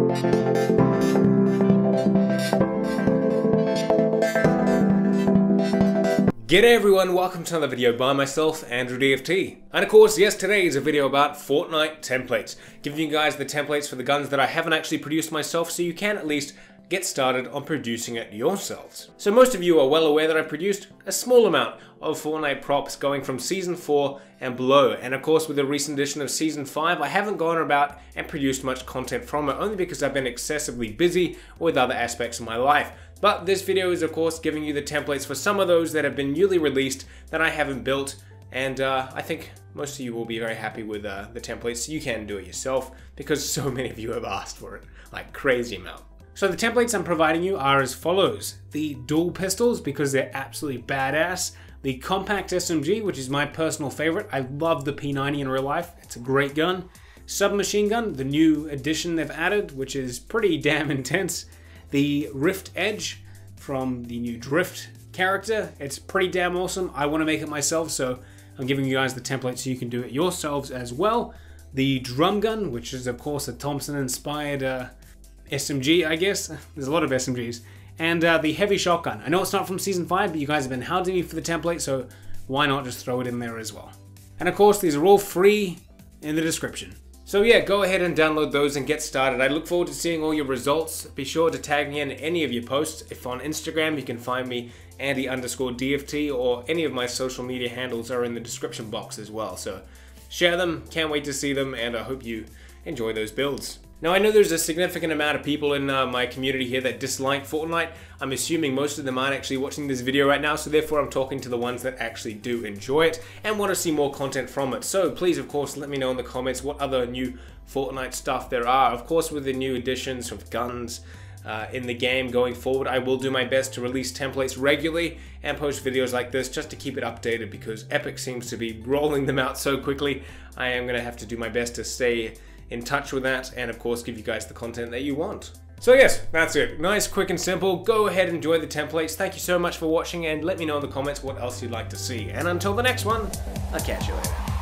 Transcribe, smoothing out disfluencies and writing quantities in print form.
G'day everyone, welcome to another video by myself, Andrew DFT. And of course, yes, today is a video about Fortnite templates, giving you guys the templates for the guns that I haven't actually produced myself, so you can at least get started on producing it yourselves. So most of you are well aware that I produced a small amount of Fortnite props going from Season 4 and below, and of course with the recent edition of Season 5 I haven't gone about and produced much content from it, only because I've been excessively busy with other aspects of my life. But this video is of course giving you the templates for some of those that have been newly released that I haven't built, and I think most of you will be very happy with the templates, so you can do it yourself because so many of you have asked for it, like crazy amount. So the templates I'm providing you are as follows: the dual pistols, because they're absolutely badass; the compact SMG, which is my personal favorite. I love the P90 in real life, it's a great gun; submachine gun, the new addition they've added, which is pretty damn intense; the Rift Edge from the new Drift character, it's pretty damn awesome. I want to make it myself, so I'm giving you guys the template so you can do it yourselves as well; the drum gun, which is of course a Thompson inspired SMG, I guess. There's a lot of SMGs. And the heavy shotgun. I know it's not from Season 5, but you guys have been hounding me for the template, so why not just throw it in there as well. And of course, these are all free in the description. So yeah, go ahead and download those and get started. I look forward to seeing all your results. Be sure to tag me in any of your posts. If on Instagram, you can find me Andy_DFT, or any of my social media handles are in the description box as well. So share them, can't wait to see them, and I hope you enjoy those builds. Now I know there's a significant amount of people in my community here that dislike Fortnite. I'm assuming most of them aren't actually watching this video right now, so therefore I'm talking to the ones that actually do enjoy it and want to see more content from it. So please, of course, let me know in the comments what other new Fortnite stuff there are. Of course, with the new additions of guns in the game going forward, I will do my best to release templates regularly and post videos like this just to keep it updated, because Epic seems to be rolling them out so quickly. I am going to have to do my best to stay in touch with that, and of course give you guys the content that you want. So yes, that's it. Nice, quick and simple. Go ahead and enjoy the templates. Thank you so much for watching, and let me know in the comments what else you'd like to see. And until the next one, I'll catch you later.